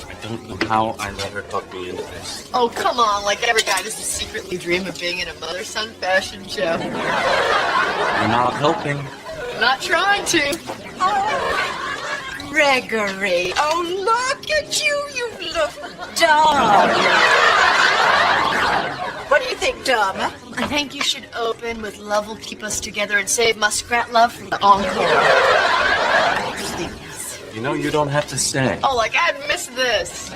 I don't know how I let her talk me into this. Oh, come on. Like every guy doesn't secretly dream of being in a mother-son fashion show. You're not helping. Not trying to. Oh, Gregory. Oh, look at you. You look dumb. What do you think, Dharma? I think you should open with Love Will Keep Us Together and save Muskrat Love for the encore. Please. You know, you don't have to stay. Oh, like I'd miss this.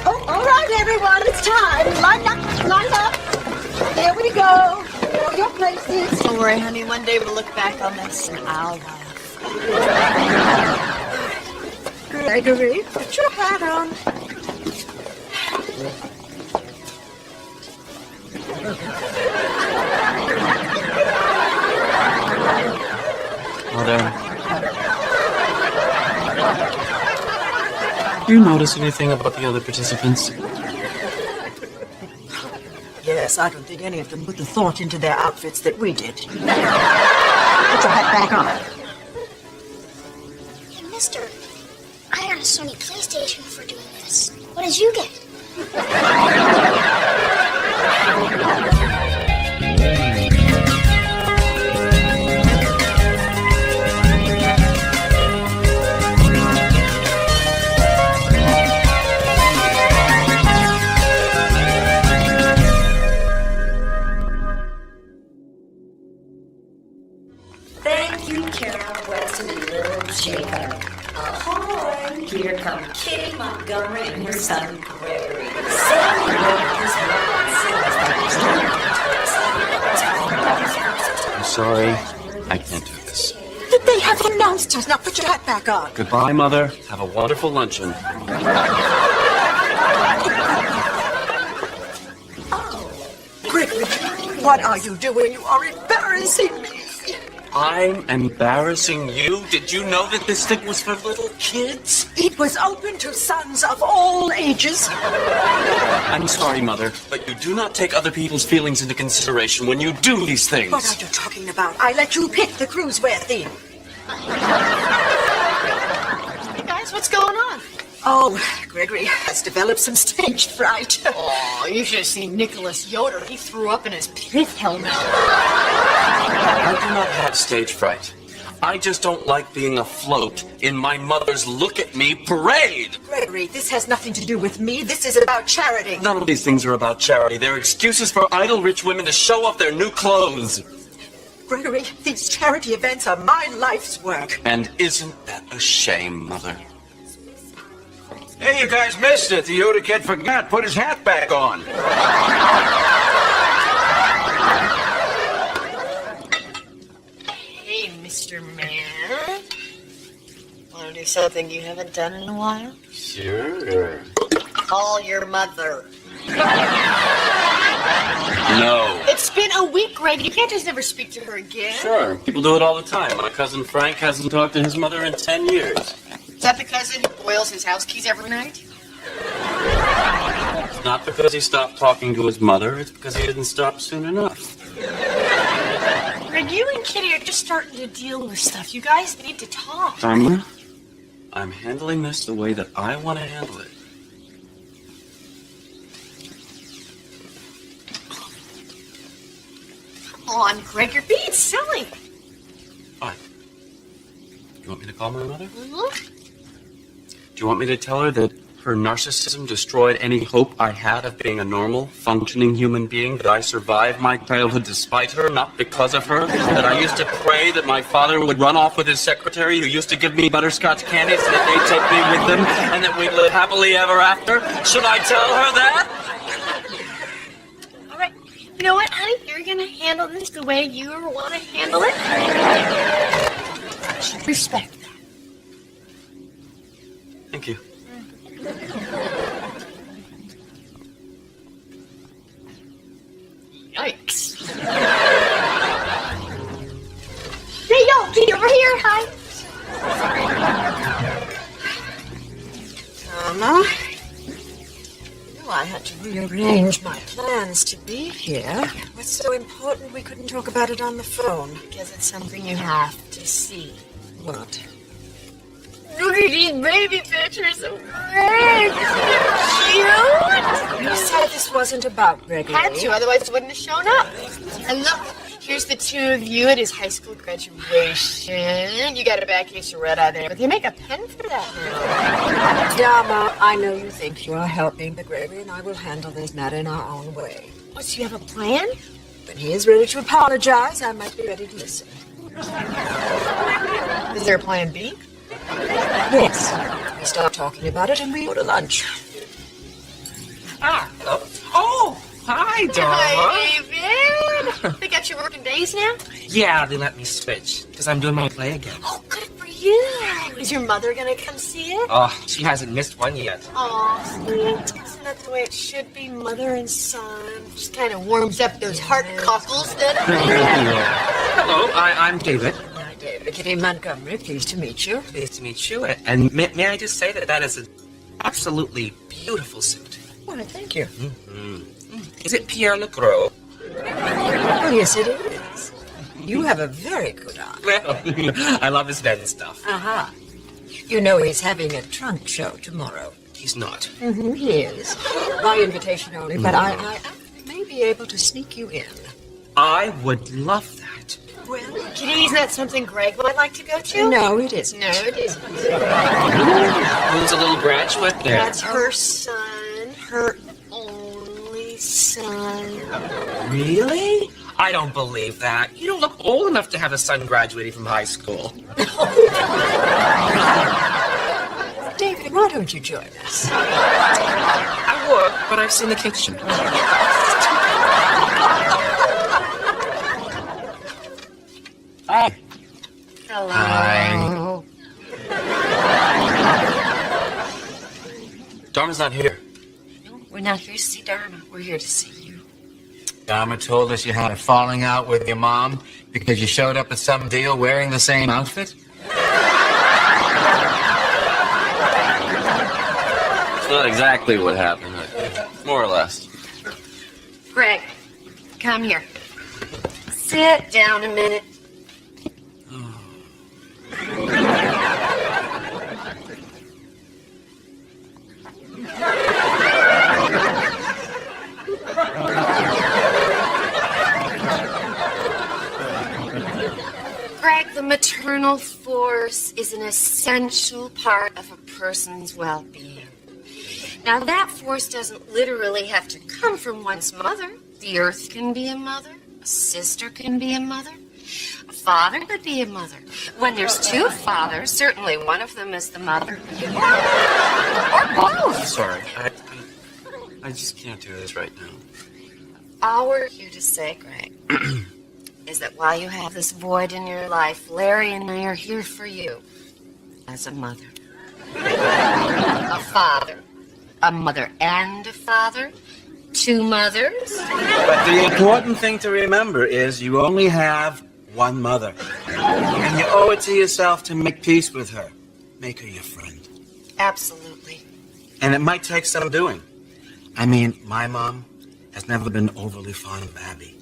Oh, all right, everyone. It's time. Line up. Line up. Here we go. Know your places. Don't worry, honey. One day we'll look back on this and I'll laugh. Gregory, put your hat on. Mother, do you notice anything about the other participants? Yes, I don't think any of them put the thought into their outfits that we did. Put your hat back on. Hey, mister, I earned a Sony PlayStation for doing this. What did you get? Thank you, Carol Weston and Little Jacob. Ahoy! Here come Kitty Montgomery and her son Gregory. I'm sorry. I can't do this. But they have announced us. Now put your hat back on. Goodbye, Mother. Have a wonderful luncheon. Gregory, what are you doing? You are embarrassing me. I'm embarrassing you? Did you know that this thing was for little kids? It was open to sons of all ages. I'm sorry, Mother, but you do not take other people's feelings into consideration when you do these things. What are you talking about? I let you pick the cruise wear theme. Hey, guys, what's going on? Oh, Gregory has developed some stage fright. Oh, you should have seen Nicholas Yoder. He threw up in his pith helmet. I do not have stage fright. I just don't like being afloat in my mother's look at me parade. Gregory, this has nothing to do with me. This is about charity. None of these things are about charity. They're excuses for idle rich women to show off their new clothes. Gregory, these charity events are my life's work. And isn't that a shame, Mother? Hey, you guys missed it. The Yoda kid forgot. Put his hat back on. Hey, Mr. Man. Want to do something you haven't done in a while? Sure. Call your mother. No. It's been a week, Greg. You can't just never speak to her again. Sure. People do it all the time. My cousin Frank hasn't talked to his mother in 10 years. Is that the cousin who boils his house keys every night? It's not because he stopped talking to his mother. It's because he didn't stop soon enough. Greg, you and Kitty are just starting to deal with stuff. You guys need to talk. Dharma, I'm handling this the way that I want to handle it. Come on, Greg, you're being silly. Fine. You want me to call my mother? Mm-hmm. Do you want me to tell her that her narcissism destroyed any hope I had of being a normal, functioning human being, that I survived my childhood despite her, not because of her, that I used to pray that my father would run off with his secretary who used to give me butterscotch candies and that they'd take me with them, and that we'd live happily ever after? Should I tell her that? All right. You know what, honey? You're going to handle this the way you want to handle it. I should respect that. Thank you. Yikes. Hey, yo, Kitty, over here. Hi. Dharma, I had to rearrange my plans to be here. What's so important we couldn't talk about it on the phone? Because it's something you have to see. What? Look at these baby pictures of Greg. Cute. You said this wasn't about Gregory. Had to, otherwise it wouldn't have shown up. And look, here's the two of you at his high school graduation. You got a bad case of red eye there, but they make a pen for that now. Dharma, I know you think you are helping, but Gregory and I will handle this matter in our own way. What, so you have a plan? When he is ready to apologize, I might be ready to listen. Is there a plan B? Yes. We stop talking about it and we go to lunch. Ah, hello. Oh, hi, Dharma. Hi, David. They got you working days now? Yeah, they let me switch because I'm doing my play again. Oh, good for you. Is your mother gonna come see it? Oh, she hasn't missed one yet. Oh, sweet. Isn't that the way it should be, mother and son? Just kind of warms up those heart cockles, doesn't it? Hello, I'm David. Hi, David. Kitty Montgomery, pleased to meet you. Pleased to meet you. And may I just say that is an absolutely beautiful suit. Well, thank you. Is it Pierre Legros? Oh, yes, it is. You have a very good eye. Well, I love his men stuff. Aha. You know he's having a trunk show tomorrow. He's not. He is. By invitation only, but I may be able to sneak you in. I would love that. Well, Kitty, isn't that something Greg might like to go to? no, it isn't. No, it isn't. Who's a little graduate there? That's her son, her only son. Really? I don't believe that. You don't look old enough to have a son graduating from high school. David, why don't you join us? I would, but I've seen the kitchen. Hi. Hello. Hi. Dharma's not here. We're not here to see Dharma. We're here to see you. Dharma told us you had a falling out with your mom because you showed up at some deal wearing the same outfit? It's not exactly what happened, but more or less. Greg, come here. Sit down a minute. Greg, the maternal force is an essential part of a person's well-being. Now, that force doesn't literally have to come from one's mother. The earth can be a mother. A sister can be a mother. A father could be a mother. When there's two fathers, certainly one of them is the mother. Or both. Sorry, I just can't do this right now. All we're here to say, Greg, is that while you have this void in your life, Larry and I are here for you as a mother. A father. A mother and a father. Two mothers. But the important thing to remember is you only have one mother. And you owe it to yourself to make peace with her. Make her your friend. Absolutely. And it might take some doing. I mean, my mom has never been overly fond of Abby.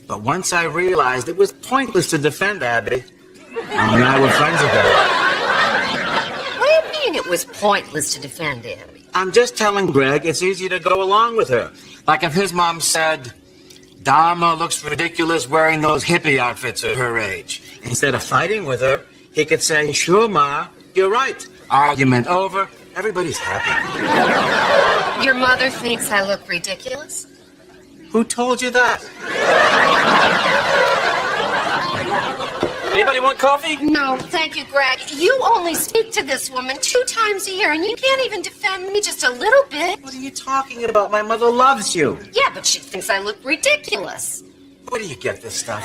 But once I realized it was pointless to defend Abby, Mom and I were friends again. What do you mean it was pointless to defend Abby? I'm just telling Greg it's easy to go along with her. Like if his mom said, Dharma looks ridiculous wearing those hippie outfits at her age. Instead of fighting with her, he could say, sure, Ma, you're right. Argument over. Everybody's happy. Your mother thinks I look ridiculous? Who told you that? Anybody want coffee? No, thank you, Greg. You only speak to this woman 2 times a year, and you can't even defend me just a little bit. What are you talking about? My mother loves you. Yeah, but she thinks I look ridiculous. Where do you get this stuff?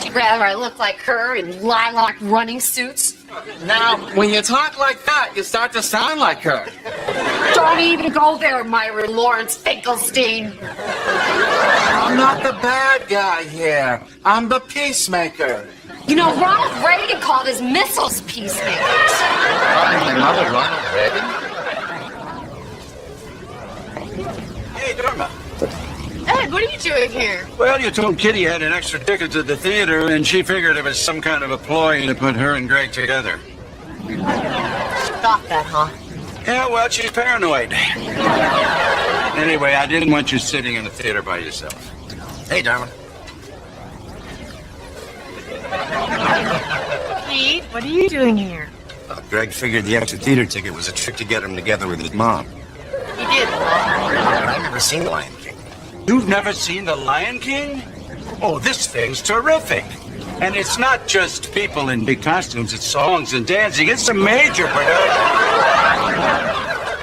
She'd rather I look like her in lilac running suits. Now, when you talk like that, you start to sound like her. Don't even go there, Myron Lawrence Finkelstein. I'm not the bad guy here. I'm the peacemaker. You know, Ronald Reagan called his missiles peacemakers. Another Ronald Reagan? Hey, Dharma. Ed, what are you doing here? Well, you told Kitty you had an extra ticket to the theater, and she figured it was some kind of a ploy to put her and Greg together. got that, huh? Yeah, well, she's paranoid. Anyway, I didn't want you sitting in the theater by yourself. Hey, Dharma. Pete, what are you doing here? Greg figured the extra theater ticket was a trick to get him together with his mom. He did, But I've never seen The Lion King. You've never seen The Lion King? Oh, this thing's terrific. And it's not just people in big costumes, it's songs and dancing. It's a major production.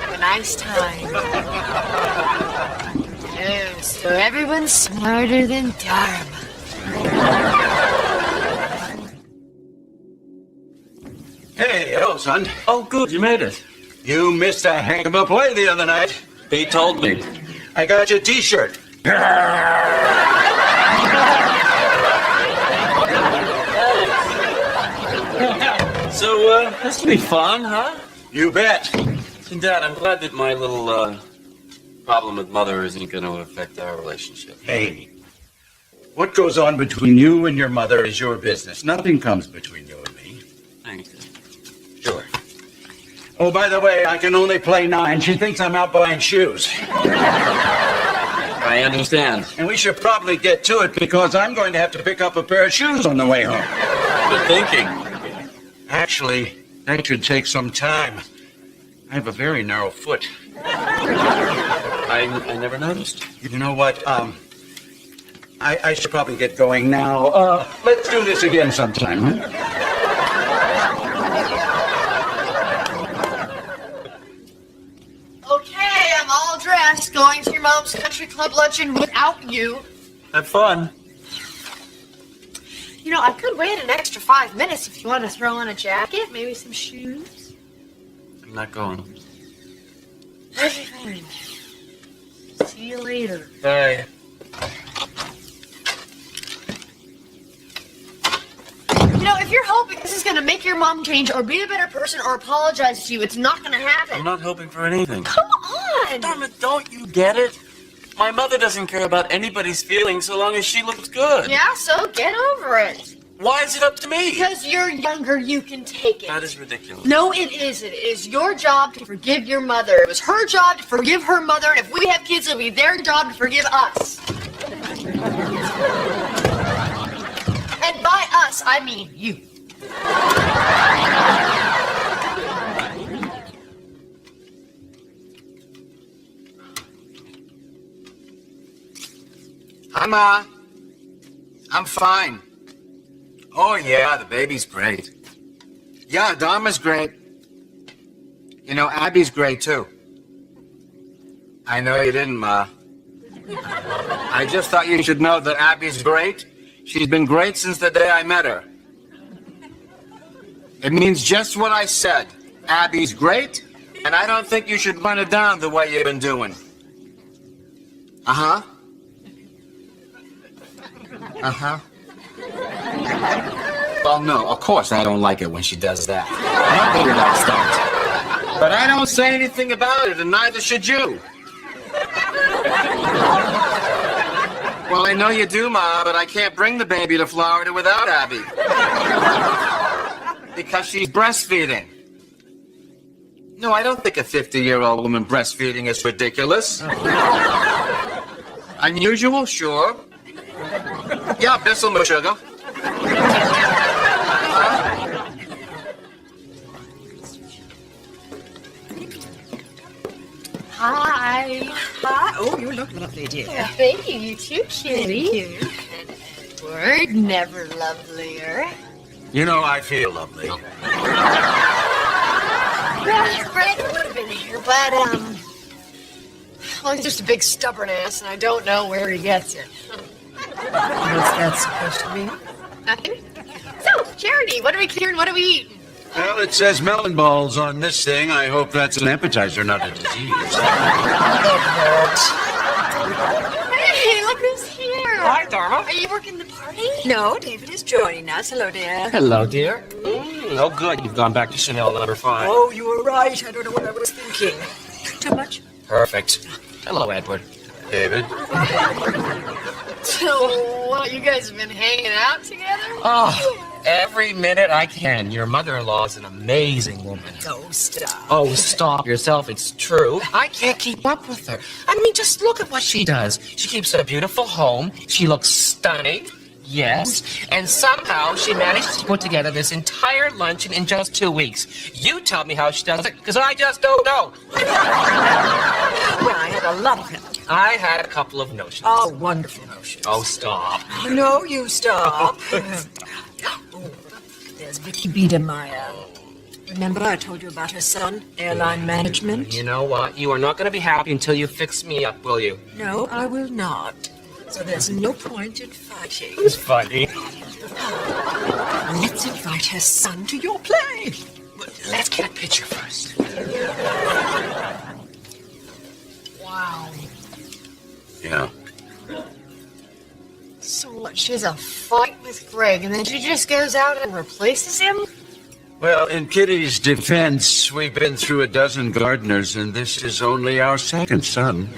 Have a nice time. Oh, so everyone's smarter than Dharma. Hey, hello, son. Oh, good, you made it. You missed a heck of a play the other night. He told me. I got you a t-shirt. So, this will be fun, huh? You bet. And Dad, I'm glad that my little, problem with Mother isn't going to affect our relationship. Hey, what goes on between you and your mother is your business. Nothing comes between you and me. Thanks, Dad. Sure. Oh, by the way, I can only play 9. She thinks I'm out buying shoes. I understand. And we should probably get to it because I'm going to have to pick up a pair of shoes on the way home. Good thinking. Actually, that should take some time. I have a very narrow foot. I never noticed. You know what? I should probably get going now. Let's do this again sometime, huh? Okay, I'm all dressed, going to your mom's country club luncheon without you. Have fun. You know, I could wait an extra 5 minutes if you want to throw on a jacket, maybe some shoes. I'm not going. Okay, fine. See you later. Bye. You know, if you're hoping this is going to make your mom change or be a better person or apologize to you, it's not going to happen. I'm not hoping for anything. Come on! Darn it, don't you get it? My mother doesn't care about anybody's feelings so long as she looks good. Yeah, so get over it. Why is it up to me? Because you're younger, you can take it. That is ridiculous. No, it isn't. It is your job to forgive your mother. It was her job to forgive her mother, and if we have kids, it'll be their job to forgive us. And by us, I mean you. Hi, Ma. I'm fine. Oh, yeah, the baby's great. Yeah, Dharma's great. You know, Abby's great, too. I know you didn't, Ma. I just thought you should know that Abby's great. She's been great since the day I met her. It means just what I said. Abby's great, and I don't think you should run it down the way you've been doing. Uh-huh. Uh-huh. Well, no, of course I don't like it when she does that. Nobody likes that. But I don't say anything about it, and neither should you. Well, I know you do, Ma, but I can't bring the baby to Florida without Abby. Because she's breastfeeding. No, I don't think a 50-year-old woman breastfeeding is ridiculous. Unusual, sure. Yeah, Bissell, no sugar. Hi. Hi. Oh, you look lovely, dear. Thank you. You too, kitty. And Edward, never lovelier. You know, I feel lovely. Well, Greg would have been here, but, well, he's just a big stubborn ass, and I don't know where he gets it. What's that supposed to mean? Nothing. So, Charity, what are we clearing? What are we eating? Well, it says melon balls on this thing. I hope that's an appetizer, not a disease. Hey, look who's here. Hi, Dharma. Are you working the party? No, David is joining us. Hello, dear. Hello, dear. Oh, good. You've gone back to Chanel number 5. Oh, you were right. I don't know what I was thinking. Too much? Perfect. Hello, Edward. David? So, what, you guys have been hanging out together? Oh, every minute I can. Your mother-in-law is an amazing woman. Oh, stop. Oh, stop yourself. It's true. I can't keep up with her. I mean, just look at what she does. She keeps a beautiful home. She looks stunning. Yes. And somehow she managed to put together this entire luncheon in just 2 weeks. You tell me how she does it, because I just don't know. Well, I had a lot of help. I had a couple of notions. Oh, wonderful notions. Oh, stop. No, you stop. Oh, there's Vicky Biedermeier. Remember I told you about her son, airline management? You know what? You are not going to be happy until you fix me up, will you? No, I will not. So there's no point in fighting. It's funny. Let's invite her son to your play. Let's get a picture first. Wow. Yeah. So she has a fight with Greg, and then she just goes out and replaces him? Well, in Kitty's defense, we've been through a dozen gardeners, and this is only our second son.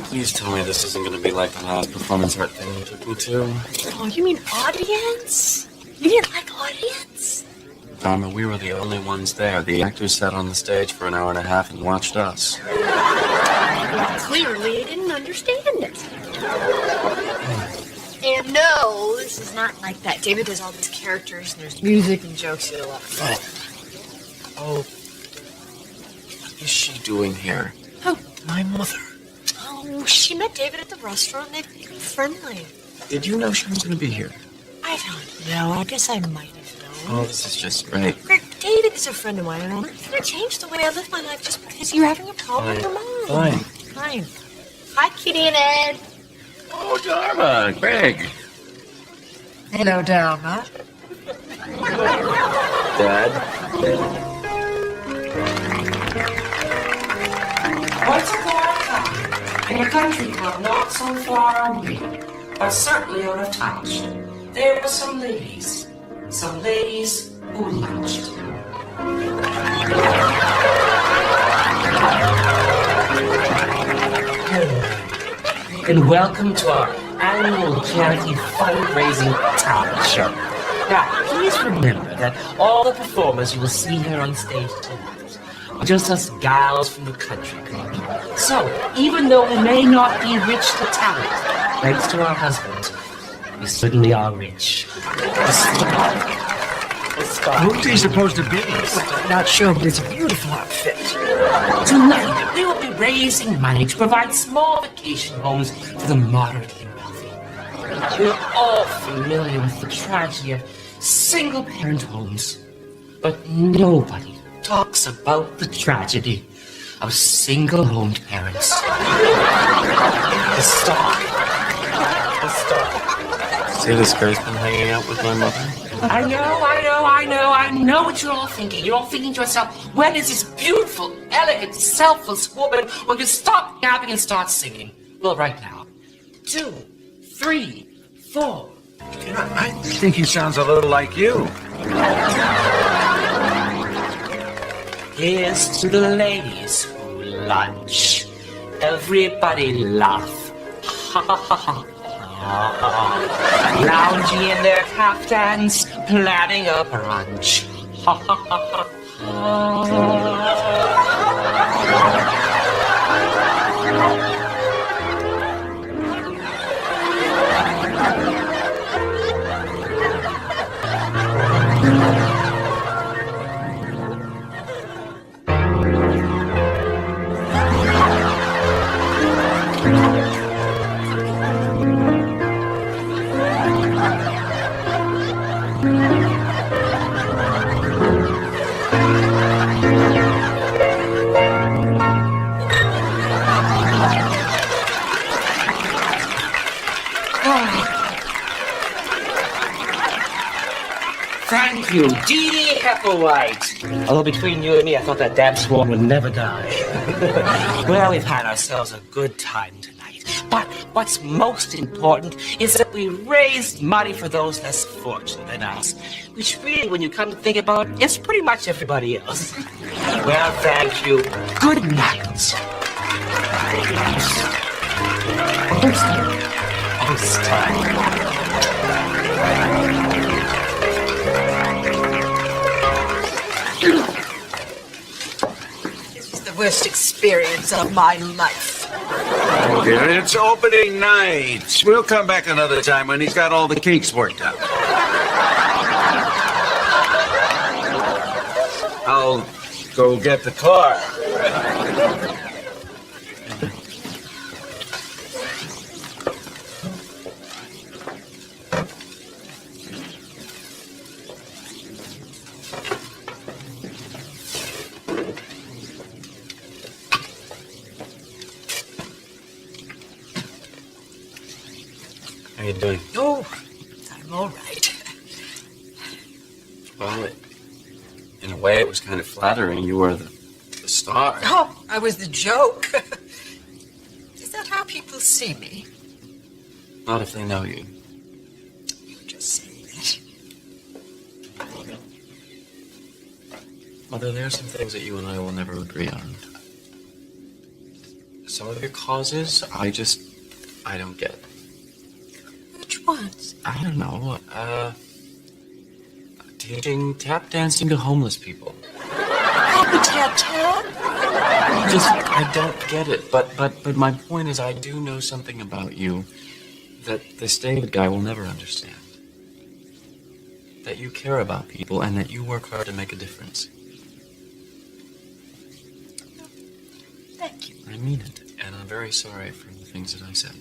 Please tell me this isn't going to be like the last performance art thing you took me to. Oh, you mean audience? You didn't like audience? Dharma, we were the only ones there. The actors sat on the stage for an hour and a half and watched us. Well, clearly you didn't understand it. And no, this is not like that. David does all these characters, and there's music and jokes. You know what? Oh. What is she doing here? Oh, My mother. oh, she met David at the restaurant, and they've become friendly. Did you know she was going to be here? I don't know. I guess I might have known. Oh, this is just great. Greg, David is a friend of mine, and I'm not going to change the way I live my life just because you're having a problem with your mom. Fine. Fine. Hi, Kitty and Ed. Oh, Dharma, Greg. Hello, Dharma. Dad? Once upon a time, in a country club not so far away, but certainly out of touch, there were some ladies who lunched. And welcome to our annual charity fundraising talent show. Now, please remember that all the performers you will see here on stage tonight are just us gals from the country club. So, even though we may not be rich to talent, thanks to our husbands, we certainly are rich. Who's he supposed to be? Not sure, but it's a beautiful outfit. Tonight, we will be raising money to provide small vacation homes for the moderately wealthy. We're all familiar with the tragedy of single-parent homes, but nobody talks about the tragedy of single-homed parents. The star. See, this guy's been hanging out with my mother. I know what you're all thinking. You're all thinking to yourself, when is this beautiful, elegant, selfless woman going to stop yapping and start singing? Well, right now. 2, 3, 4. I think he sounds a little like you. Here's to the ladies who lunch. Everybody laugh. Ha ha ha ha. Lounging in their caftans, planning a brunch. Ha ha ha Thank you, Dee Hepplewhite. Although between you and me, I thought that damn swan would never die. Well, we've had ourselves a good time tonight. But what's most important is that we raise money for those less fortunate than us, which really, when you come to think about it, is pretty much everybody else. Well, thank you. Good night. This was the worst experience of my life. Okay, it's opening night. We'll come back another time when he's got all the kinks worked out. I'll go get the car. How you doing? Oh, I'm all right. Well, in a way, it was kind of flattering. You were the star. Oh, I was the joke. Is that how people see me? Not if they know you. You're just saying that. Mother, there are some things that you and I will never agree on. Some of your causes, I don't get. Which ones? I don't know. Teaching tap dancing to homeless people. Tap tap? I don't get it. But my point is, I do know something about you that this David guy will never understand. That you care about people and that you work hard to make a difference. Thank you. I mean it, and I'm very sorry for the things that I said.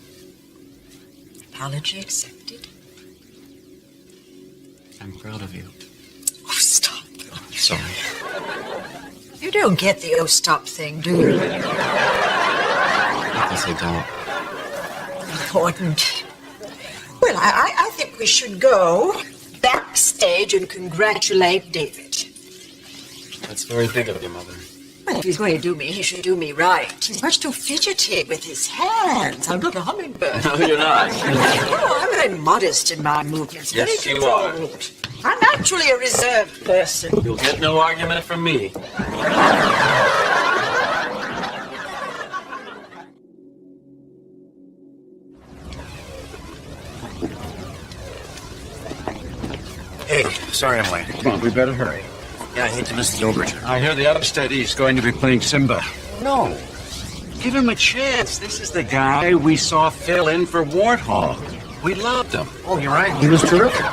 Apology accepted. I'm proud of you. Oh, stop. I'm sorry. You don't get the oh stop thing, do you? I guess I don't. Important. Well, I think we should go backstage and congratulate David. That's very big of you, Mother. Well, if he's going to do me, he should do me right. He's much too fidgety with his hands. I'm not a hummingbird. No, you're not. Oh, I'm very modest in my movements. Yes, very you are. controlled. I'm actually a reserved person. You'll get no argument from me. Hey, sorry I'm late. Come on, we better hurry. Yeah, I hate to miss the overture. I hear the understudy's going to be playing Simba. No. Give him a chance. This is the guy we saw fill in for Warthog. We loved him. Oh, you're right. He was terrific.